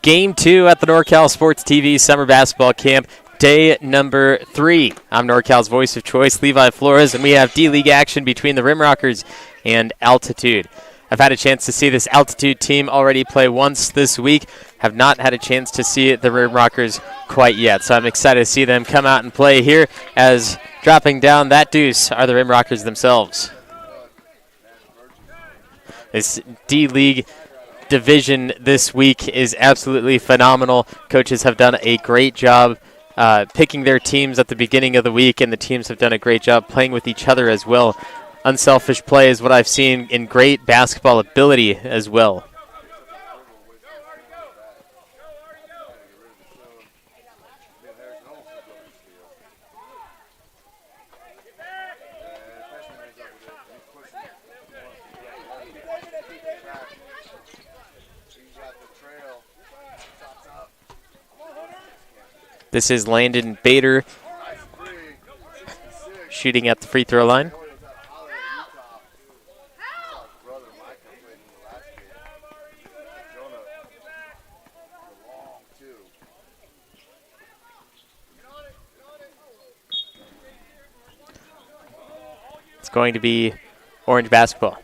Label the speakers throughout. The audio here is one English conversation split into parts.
Speaker 1: Game 2 at the NorCal Sports TV Summer Basketball Camp, day number 3. I'm NorCal's voice of choice, Levi Flores, and we have D-League action between the RimRockers and Altitude. I've had a chance to see this Altitude team already play once this week. Have not had a chance to see the RimRockers quite yet, so I'm excited to see them come out and play here, as dropping down that deuce are the RimRockers themselves. This D-League division this week is absolutely phenomenal. Coaches have done a great job picking their teams at the beginning of the week, and the teams have done a great job playing with each other as well. Unselfish play is what I've seen in great basketball ability as well. This is Landon Bader shooting at the free throw line. It's going to be Orange basketball.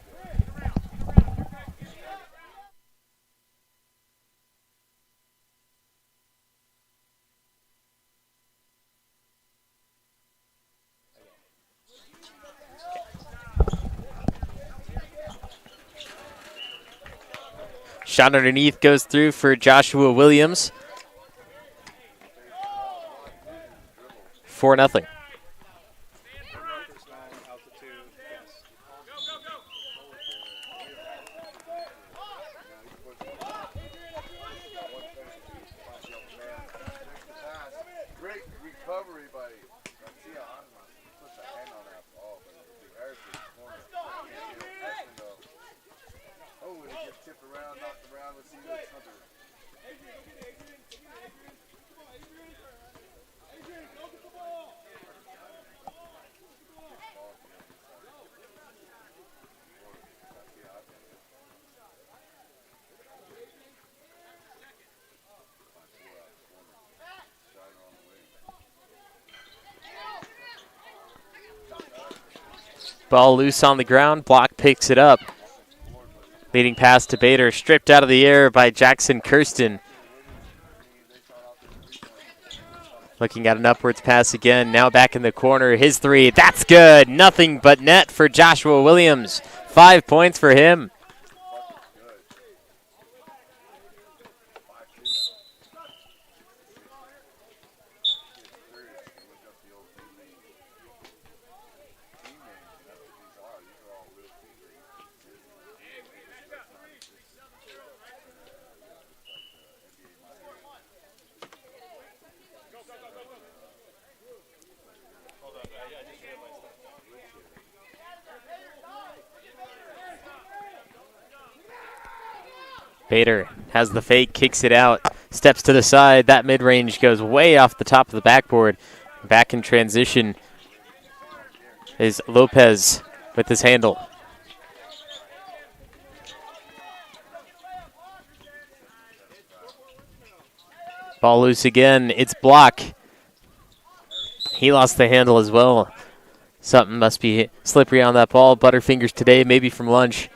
Speaker 1: Shot underneath goes through for Joshua Williams. 4-0. Ball loose on the ground. Block picks it up. Leading pass to Bader. Stripped out of the air by Jackson Kirsten. Looking at an upwards pass again. Now back in the corner. His three. That's good. Nothing but net for Joshua Williams. 5 points for him. Bader has the fake, kicks it out, steps to the side. That mid-range goes way off the top of the backboard. Back in transition is Lopez with his handle. Ball loose again. It's block. He lost the handle as well. Something must be slippery on that ball. Butterfingers today, maybe from lunch.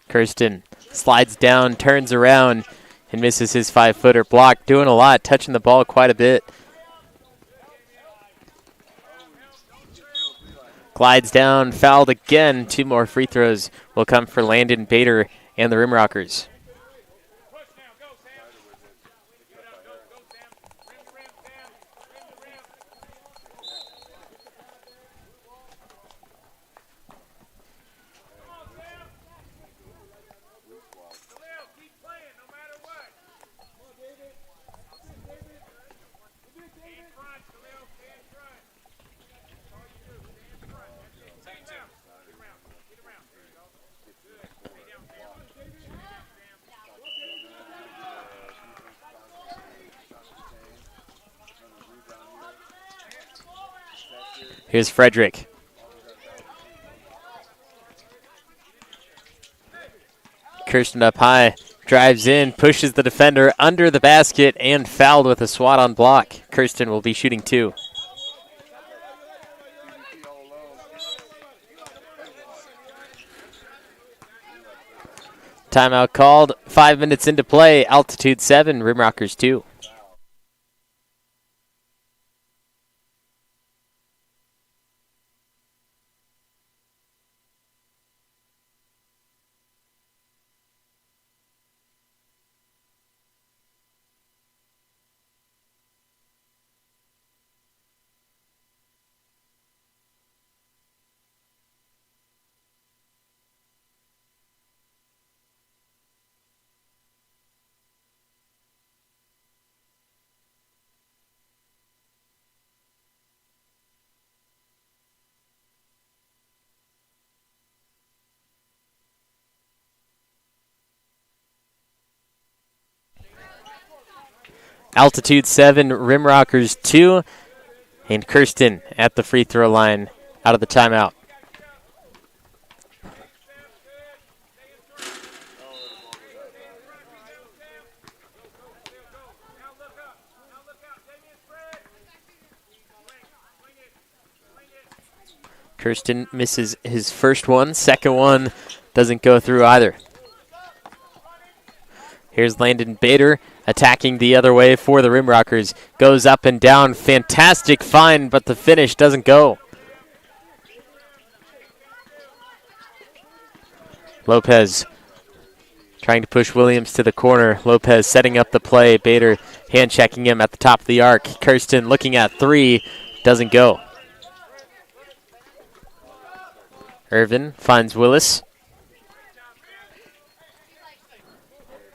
Speaker 1: Kirsten slides down, turns around, and misses his 5-footer. Block, doing a lot, touching the ball quite a bit. Glides down, fouled again. 2 more free throws will come for Landon Bader and the RimRockers. Here's Frederick. Kirsten up high, drives in, pushes the defender under the basket, and fouled with a swat on block. Kirsten will be shooting 2. Timeout called. 5 minutes into play. Altitude 7, RimRockers 2. Altitude 7, RimRockers 2, and Kirsten at the free throw line out of the timeout. Kirsten misses his first one. Second one doesn't go through either. Here's Landon Bader attacking the other way for the RimRockers. Goes up and down. Fantastic find, but the finish doesn't go. Lopez trying to push Williams to the corner. Lopez setting up the play. Bader hand checking him at the top of the arc. Kirsten looking at 3. Doesn't go. Irvin finds Willis.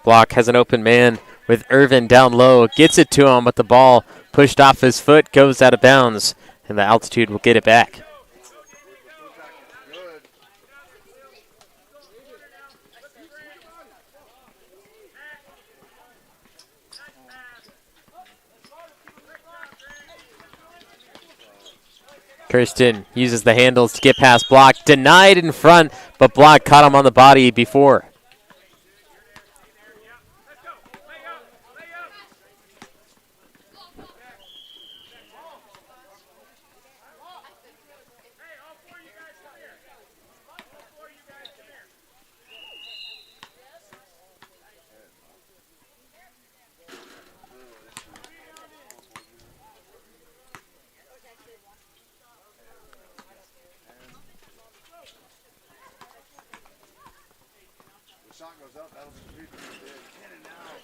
Speaker 1: Block has an open man with Irvin down low. Gets it to him, but the ball pushed off his foot, goes out of bounds, and the Altitude will get it back. Kirsten uses the handles to get past Block. Denied in front, but Block caught him on the body before.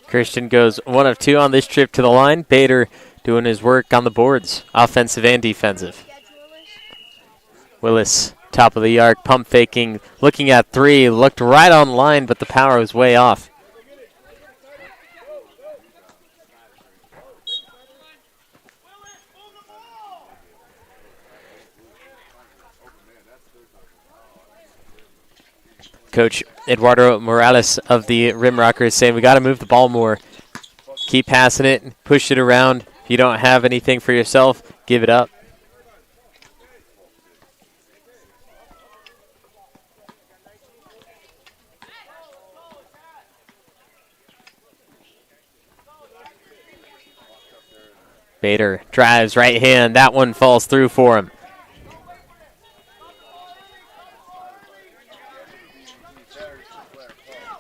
Speaker 1: Christian goes 1 of 2 on this trip to the line. Bader doing his work on the boards, offensive and defensive. Willis, top of the arc, pump faking, looking at 3, looked right on line, but the power was way off. Coach Eduardo Morales of the RimRockers saying we got to move the ball more. Keep passing it, push it around. If you don't have anything for yourself, give it up. Bader drives right hand. That one falls through for him.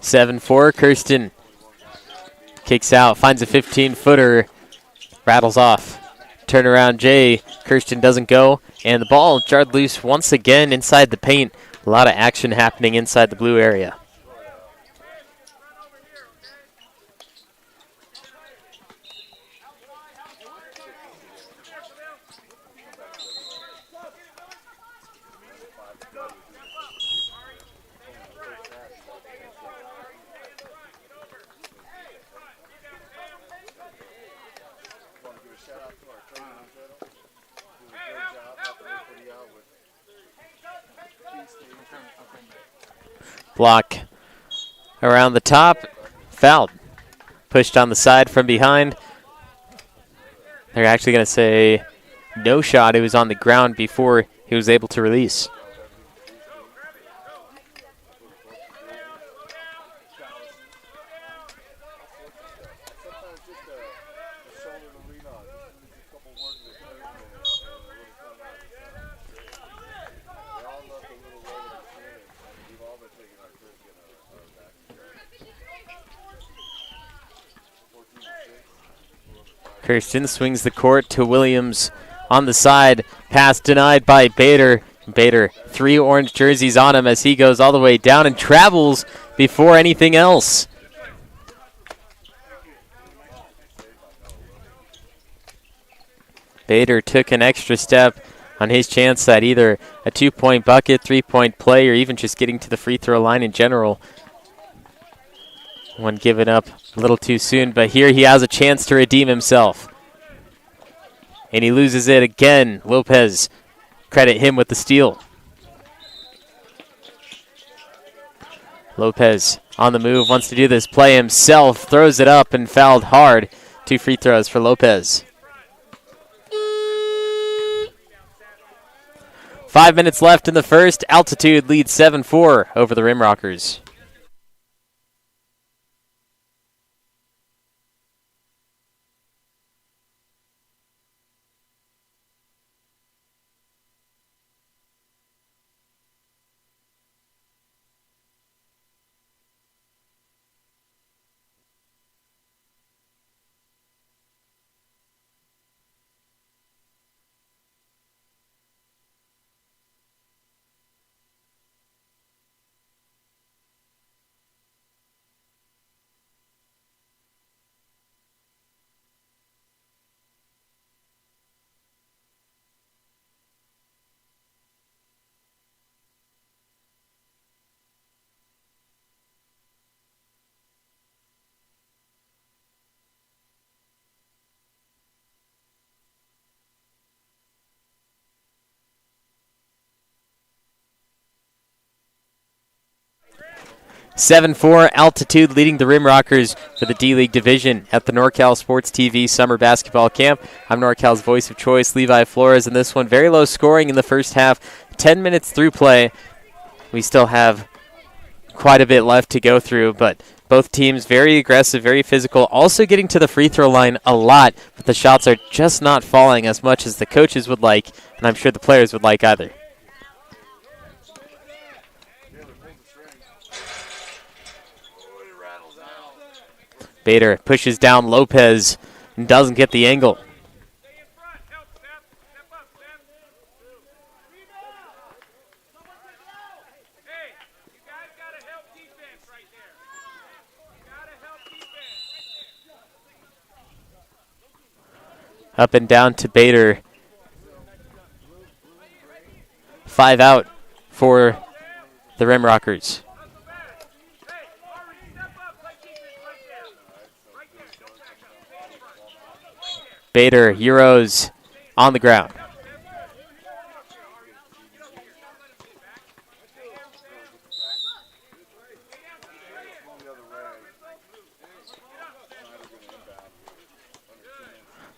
Speaker 1: Seven 4, Kirsten kicks out, finds a 15-footer, rattles off. Turnaround Jay, Kirsten doesn't go, and the ball jarred loose once again inside the paint. A lot of action happening inside the blue area. Block around the top, fouled. Pushed on the side from behind. They're actually going to say no shot. It was on the ground before he was able to release. Kirsten swings the court to Williams on the side. Pass denied by Bader. Bader, 3 orange jerseys on him as he goes all the way down and travels before anything else. Bader took an extra step on his chance at either a 2-point bucket, 3-point play, or even just getting to the free throw line in general. One given up a little too soon, but here he has a chance to redeem himself. And he loses it again. Lopez, credit him with the steal. Lopez on the move, wants to do this play himself, throws it up and fouled hard. 2 free throws for Lopez. 5 minutes left in the first. Altitude leads 7-4 over the RimRockers. (7-4) Altitude leading the RimRockers for the D-League division at the NorCal Sports TV Summer Basketball Camp. I'm NorCal's voice of choice, Levi Flores, and this one very low scoring in the first half. 10 minutes through play. We still have quite a bit left to go through, but both teams very aggressive, very physical, also getting to the free throw line a lot, but the shots are just not falling as much as the coaches would like, and I'm sure the players would like either. Bader pushes down Lopez and doesn't get the angle. Up and down to Bader. 5 out for the RimRockers. Bader, Euros on the ground.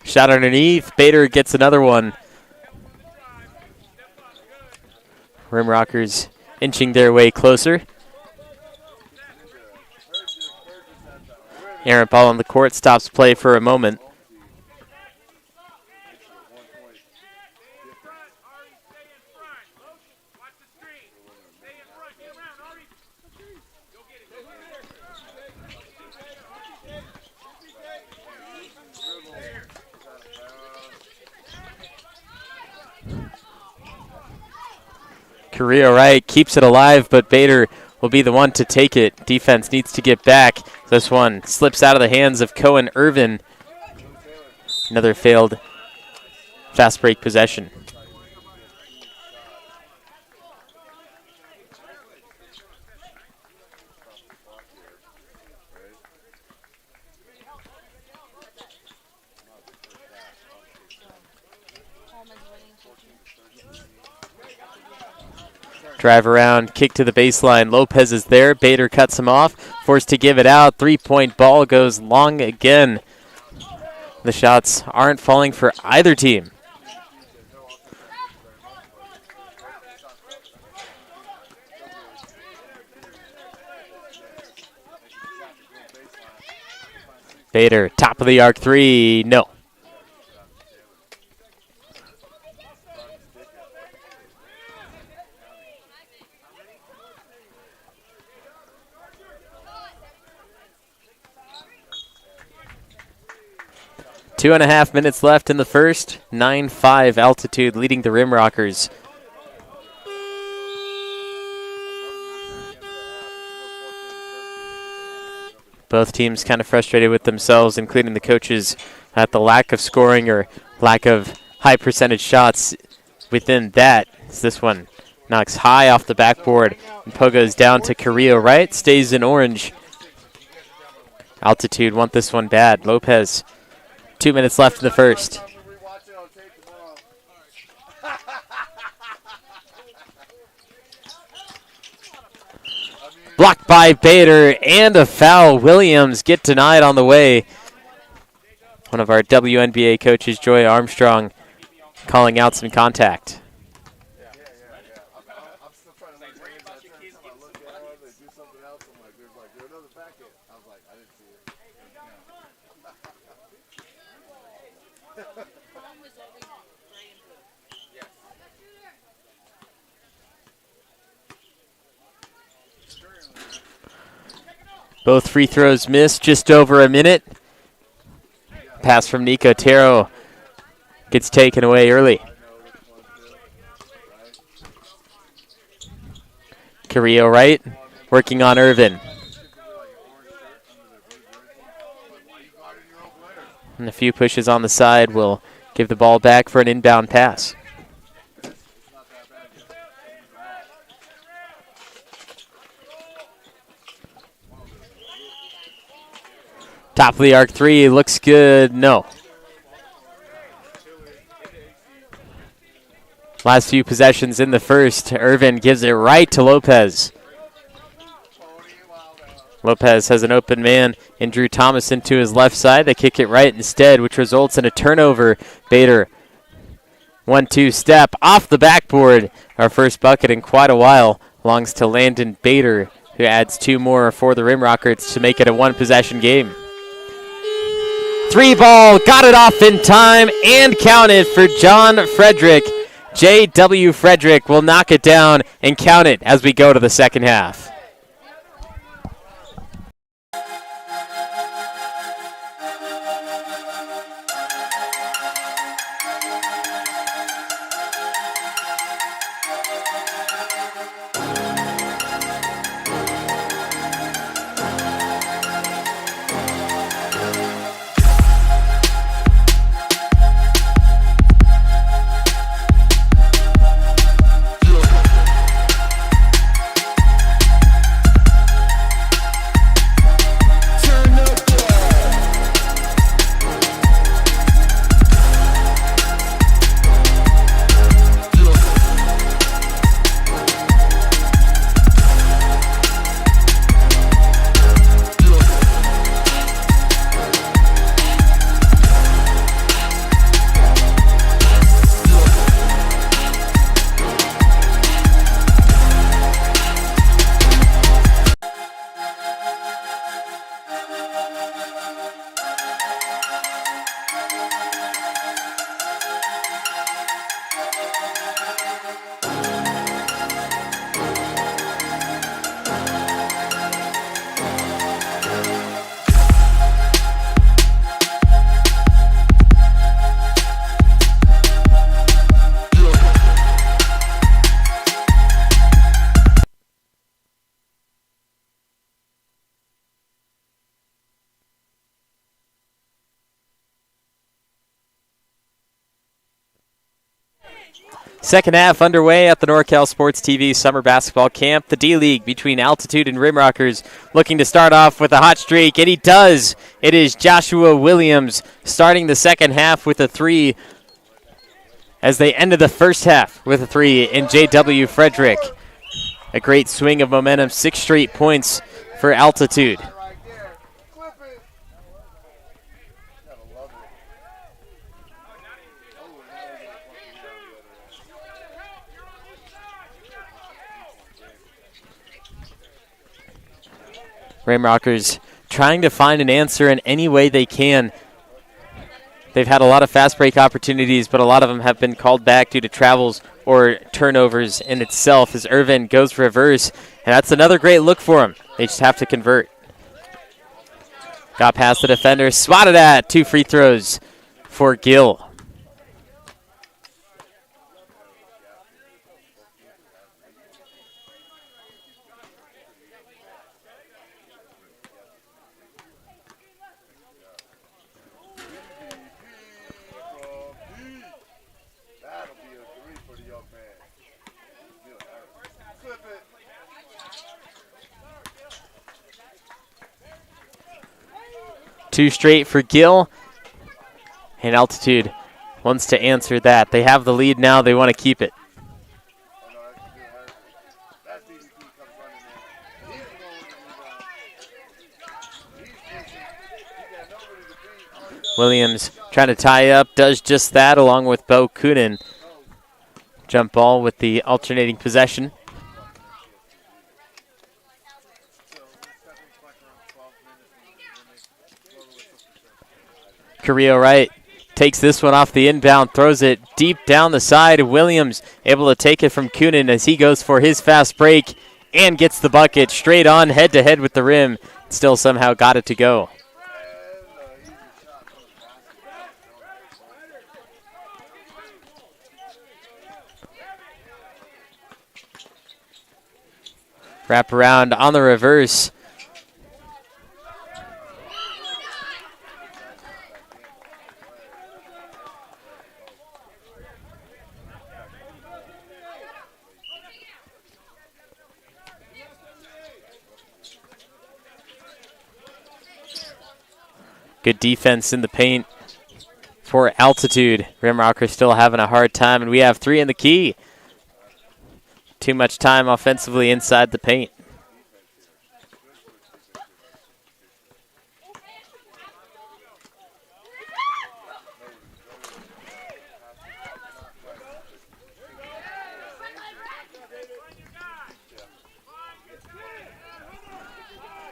Speaker 1: Shot underneath. Bader gets another one. RimRockers inching their way closer. Errant ball on the court, stops play for a moment. Carrillo Wright keeps it alive, but Bader will be the one to take it. Defense needs to get back. This one slips out of the hands of Cohen Irvin. Another failed fast break possession. Drive around, kick to the baseline. Lopez is there. Bader cuts him off. Forced to give it out. 3-point ball goes long again. The shots aren't falling for either team. Bader, top of the arc three, no. Two and a half minutes left in the first. 9-5 Altitude leading the RimRockers. Both teams kind of frustrated with themselves, including the coaches, at the lack of scoring or lack of high percentage shots within that. This one knocks high off the backboard and goes down to Carrillo right, stays in orange. Altitude want this one bad. Lopez, 2 minutes left in the first. Blocked by Bader and a foul. Williams get denied on the way. One of our WNBA coaches, Joy Armstrong, calling out some contact. Both free throws missed, just over a minute. Pass from Nico Tero gets taken away early. Carrillo right, working on Irvin. And a few pushes on the side will give the ball back for an inbound pass. Top of the arc three, looks good, no. Last few possessions in the first, Irvin gives it right to Lopez. Lopez has an open man and Drew Thomason to his left side. They kick it right instead, which results in a turnover. Bader, 1-2 step off the backboard. Our first bucket in quite a while belongs to Landon Bader, who adds two more for the RimRockers to make it a one-possession game. Three ball, got it off in time and counted for John Frederick. J.W. Frederick will knock it down and count it as we go to the second half. Second half underway at the NorCal Sports TV Summer Basketball Camp. The D-League between Altitude and RimRockers looking to start off with a hot streak, and he does. It is Joshua Williams starting the second half with a three as they ended the first half with a three, and J.W. Frederick. A great swing of momentum, 6 straight points for Altitude. RimRockers trying to find an answer in any way they can. They've had a lot of fast break opportunities, but a lot of them have been called back due to travels or turnovers in itself as Irvin goes reverse. And that's another great look for him. They just have to convert. Got past the defender, swatted at. 2 free throws for Gill. Two straight for Gill. And Altitude wants to answer that. They have the lead now. They want to keep it. Williams trying to tie up, does just that along with Bo Kunin. Jump ball with the alternating possession. Carrillo Wright takes this one off the inbound, throws it deep down the side. Williams able to take it from Kunin as he goes for his fast break and gets the bucket straight on head-to-head with the rim. Still somehow got it to go. Wrap around on the reverse. Good defense in the paint for Altitude. RimRockers still having a hard time, and we have 3 in the key. Too much time offensively inside the paint.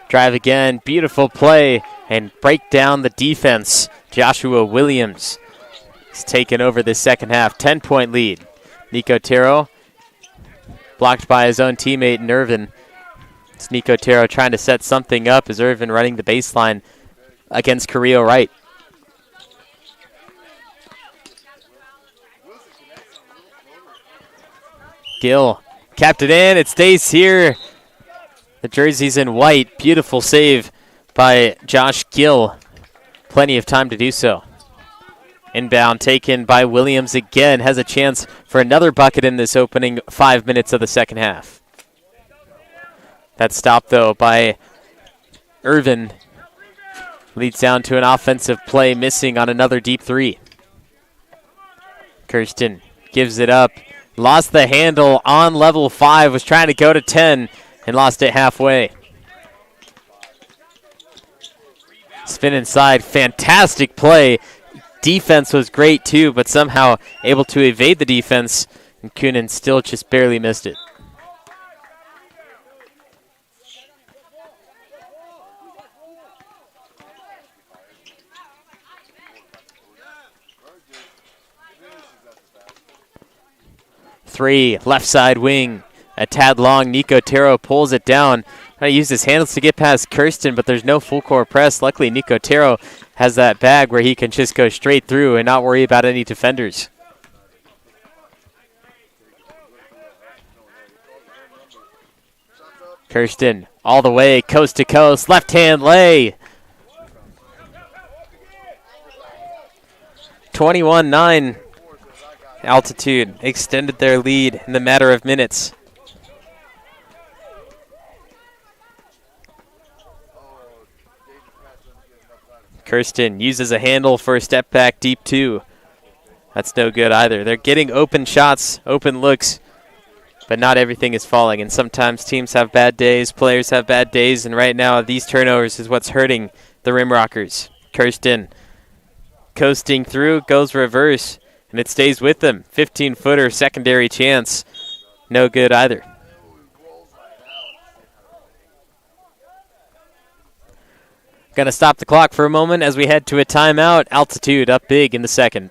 Speaker 1: Drive again, beautiful play, and break down the defense. Joshua Williams has taken over this second half. 10-point lead. Nico Tero blocked by his own teammate, Irvin. It's Nico Tero trying to set something up as Irvin running the baseline against Carrillo Wright. Gill capped it in. It stays here. The jersey's in white. Beautiful save by Josh Gill. Plenty of time to do so. Inbound taken by Williams again. Has a chance for another bucket in this opening 5 minutes of the second half. That stop, though, by Irvin leads down to an offensive play missing on another deep three. Kirsten gives it up. Lost the handle on level 5. Was trying to go to 10 and lost it halfway. Spin inside. Fantastic play. Defense was great too, but somehow able to evade the defense. And Kunin still just barely missed it. Three, left side wing. A tad long. Nico Tero pulls it down. Trying to use his handles to get past Kirsten, but there's no full court press. Luckily, Nico Tero has that bag where he can just go straight through and not worry about any defenders. Kirsten all the way, coast to coast, left-hand lay. 21-9. Altitude extended their lead in the matter of minutes. Kirsten uses a handle for a step back deep two. That's no good either. They're getting open shots, open looks, but not everything is falling. And sometimes teams have bad days, players have bad days, and right now these turnovers is what's hurting the RimRockers. Kirsten coasting through, goes reverse, and it stays with them. 15-footer, secondary chance. No good either. Going to stop the clock for a moment as we head to a timeout. Altitude up big in the second.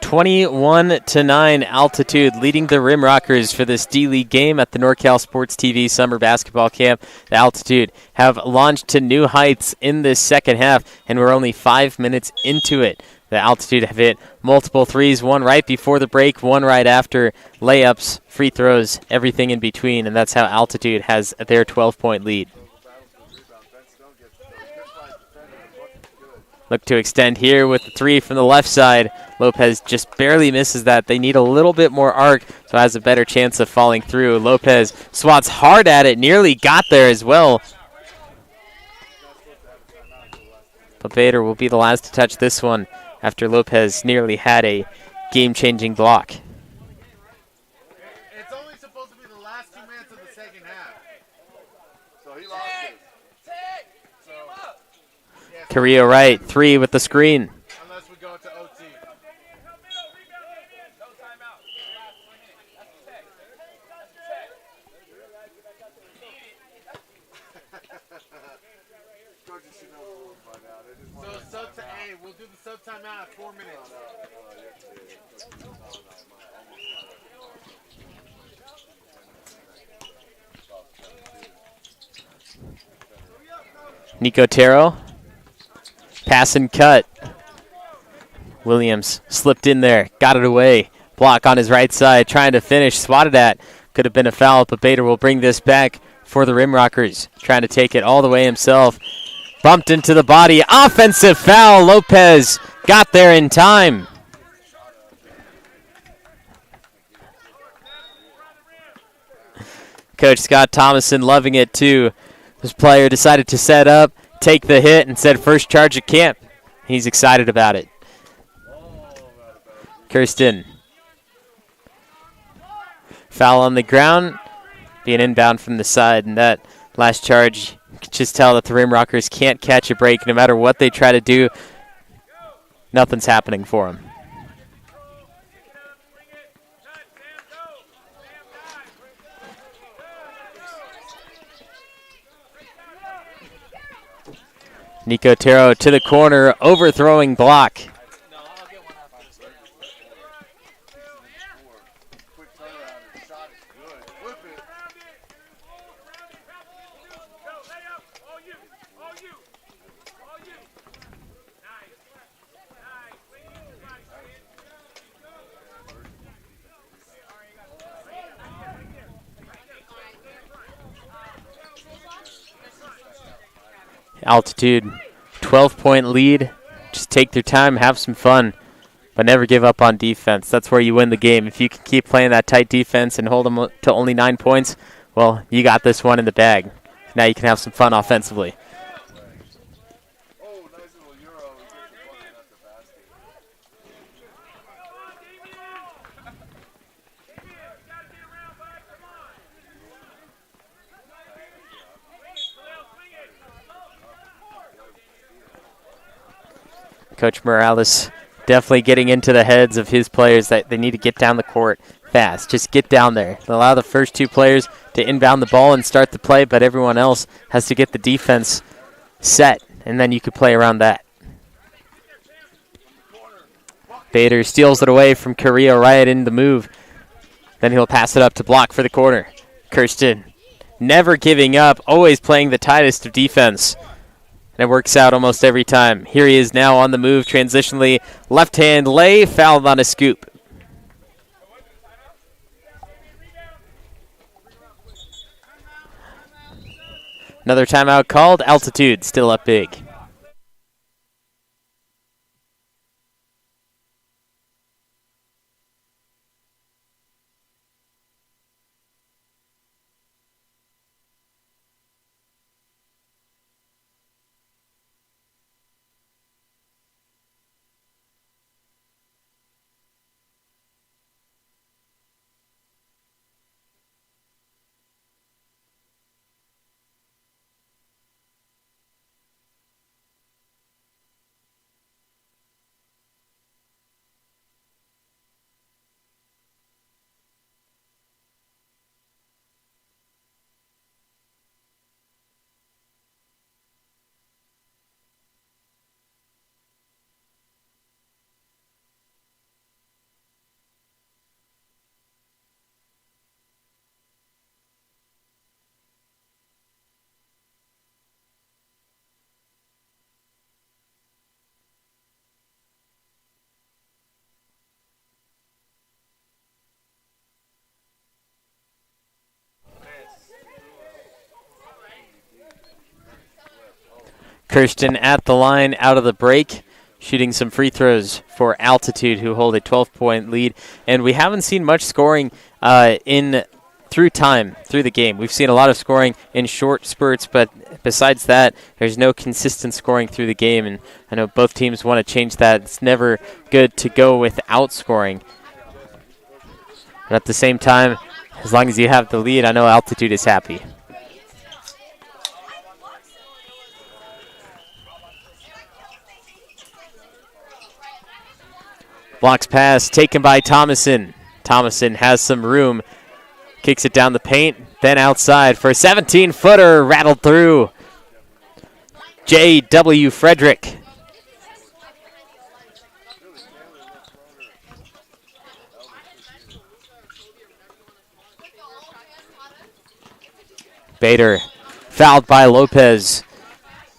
Speaker 1: (21-9) Altitude leading the RimRockers for this D-League game at the NorCal Sports TV Summer Basketball Camp. The Altitude have launched to new heights in this second half, and we're only 5 minutes into it. The Altitude have hit multiple threes, one right before the break, one right after, layups, free throws, everything in between, and that's how Altitude has their 12-point lead. Look to extend here with the three from the left side. Lopez just barely misses that. They need a little bit more arc, so has a better chance of falling through. Lopez swats hard at it, nearly got there as well. But Bader will be the last to touch this one after Lopez nearly had a game-changing block.
Speaker 2: It's only supposed to be the last 2 minutes of the second half. So he lost it.
Speaker 1: Carrillo right, three with the screen.
Speaker 2: Unless we go to OT. Hey, we'll do the sub timeout at 4 minutes.
Speaker 1: Nico Tero. Pass and cut. Williams slipped in there, got it away. Block on his right side, trying to finish, swatted at. Could have been a foul, but Bader will bring this back for the RimRockers. Trying to take it all the way himself. Bumped into the body. Offensive foul. Lopez got there in time. Coach Scott Thomason loving it too. This player decided to set up, take the hit, and said first charge at camp. He's excited about it. Kirsten. Foul on the ground. Being inbound from the side, and that last charge, you can just tell that the RimRockers can't catch a break no matter what they try to do. Nothing's happening for them. Nico Tero to the corner, overthrowing block. Altitude, 12-point lead. Just take their time, have some fun, but never give up on defense. That's where you win the game. If you can keep playing that tight defense and hold them to only 9 points, well, you got this one in the bag. Now you can have some fun offensively. Coach Morales definitely getting into the heads of his players that they need to get down the court fast. Just get down there. Allow the first two players to inbound the ball and start the play, but everyone else has to get the defense set, and then you could play around that. Bader steals it away from Carrillo right in the move. Then he'll pass it up to block for the corner. Kirsten never giving up, always playing the tightest of defense. And it works out almost every time. Here he is now on the move, transitionally. Left-hand lay, fouled on a scoop. Another timeout called. Altitude still up big. Kirsten at the line out of the break, shooting some free throws for Altitude, who hold a 12-point lead. And we haven't seen much scoring through the game. We've seen a lot of scoring in short spurts, but besides that, there's no consistent scoring through the game. And I know both teams want to change that. It's never good to go without scoring. But at the same time, as long as you have the lead, I know Altitude is happy. Blocks pass taken by Thomason. Thomason has some room. Kicks it down the paint, then outside for a 17-footer, rattled through. J.W. Frederick. Bader fouled by Lopez.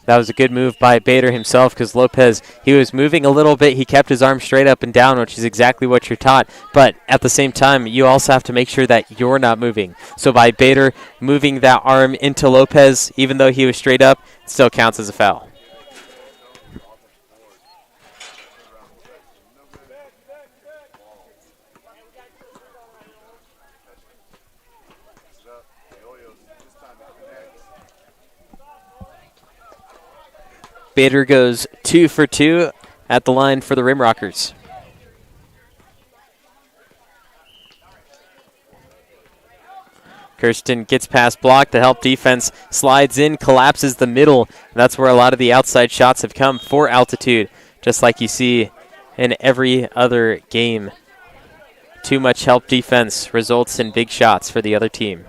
Speaker 1: That was a good move by Bader himself because Lopez, he was moving a little bit. He kept his arm straight up and down, which is exactly what you're taught. But at the same time, you also have to make sure that you're not moving. So by Bader moving that arm into Lopez, even though he was straight up, it still counts as a foul. Bader goes 2 for 2 at the line for the RimRockers. Kirsten gets past block. The help defense slides in, collapses the middle. That's where a lot of the outside shots have come for Altitude, just like you see in every other game. Too much help defense results in big shots for the other team.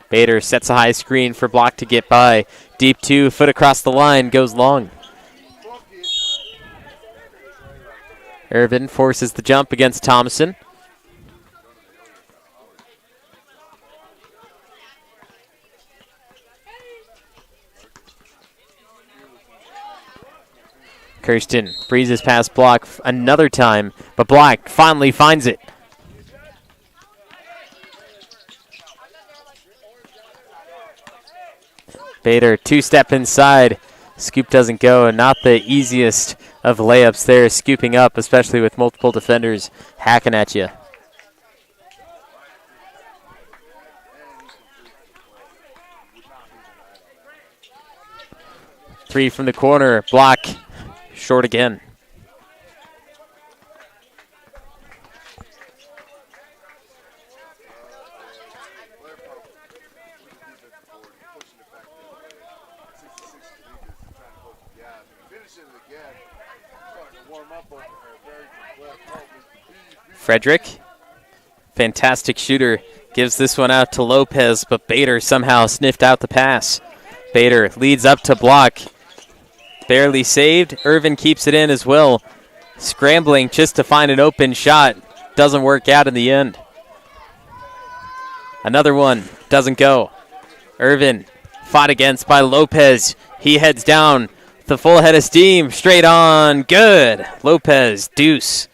Speaker 1: Bader sets a high screen for block to get by. Deep 2, foot across the line, goes long. Irvin forces the jump against Thomason. Kirsten breezes past block another time, but block finally finds it. Bader, 2-step inside. Scoop doesn't go, and not the easiest of layups there, scooping up, especially with multiple defenders hacking at you. Three from the corner, block, short again. Frederick, fantastic shooter, gives this one out to Lopez, but Bader somehow sniffed out the pass. Bader leads up to block, barely saved. Irvin keeps it in as well. scrambling just to find an open shot. Doesn't work out in the end. Another one doesn't go. Irvin fought against by Lopez. He heads down with a full head of steam. Straight on. Good. Lopez, deuce.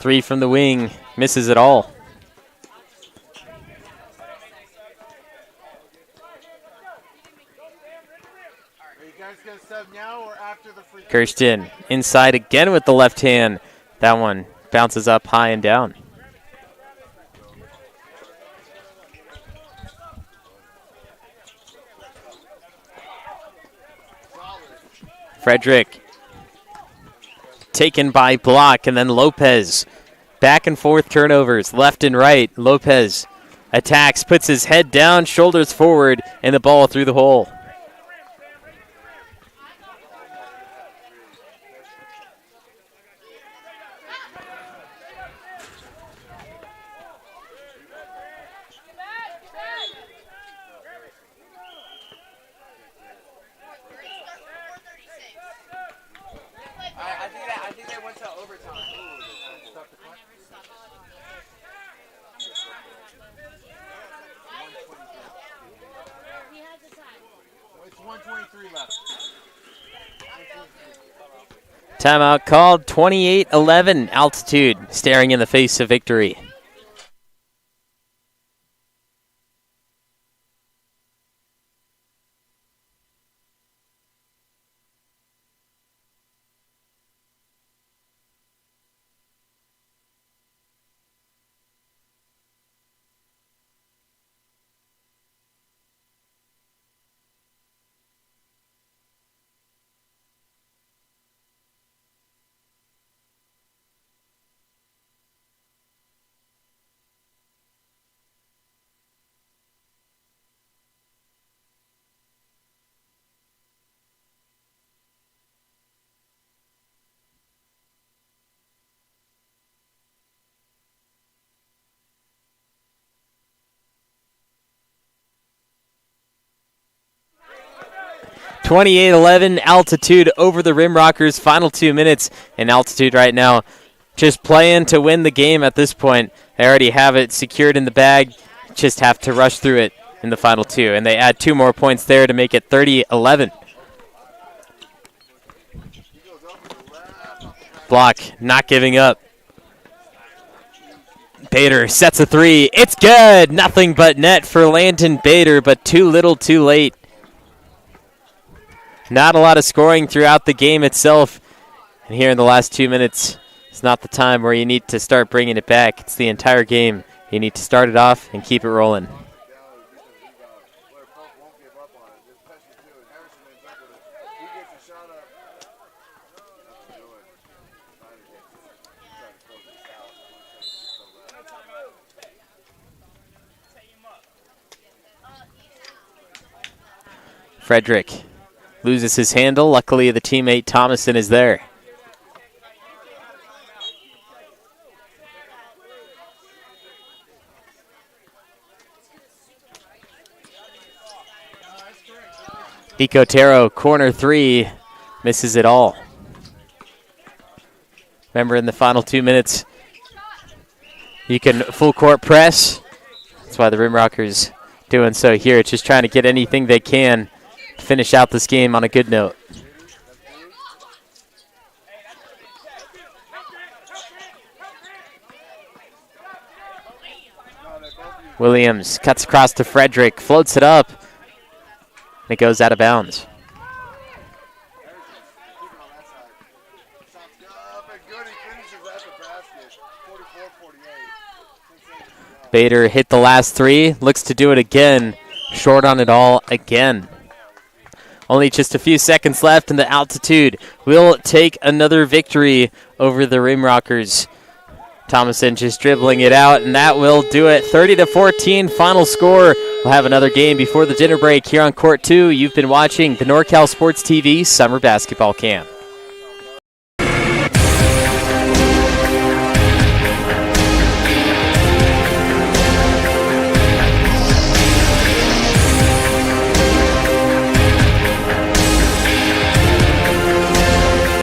Speaker 1: Three from the wing. Misses it all. Kirsten inside again with the left hand. That one bounces up high and down. Frederick taken by Block, and then Lopez. Back and forth turnovers, left and right. Lopez attacks, puts his head down, shoulders forward, and the ball through the hole.
Speaker 2: I think they went to overtime. It's 1:23 left.
Speaker 1: Timeout called. 28-11. Altitude staring in the face of victory. (28-11) Altitude over the RimRockers. Final 2 minutes, and Altitude right now just playing to win the game at this point. They already have it secured in the bag. Just have to rush through it in the final 2, and they add 2 more points there to make it 30-11. Block not giving up. Bader sets a 3. It's good. Nothing but net for Landon Bader, but too little too late. Not a lot of scoring throughout the game itself. And here in the last 2 minutes, it's not the time where you need to start bringing it back. It's the entire game. You need to start it off and keep it rolling. Frederick loses his handle. Luckily, the teammate Thomason is there. Icotero, corner 3, misses it all. Remember, in the final 2 minutes, you can full court press. That's why the RimRockers doing so here. It's just trying to get anything they can to finish out this game on a good note. Williams cuts across to Frederick, floats it up, and it goes out of bounds. Bader hit the last 3, looks to do it again, short on it all again. Only just a few seconds left, and the Altitude will take another victory over the RimRockers. Thomason just dribbling it out, and that will do it. 30-14 final score. We'll have another game before the dinner break here on Court 2. You've been watching the NorCal Sports TV Summer Basketball Camp.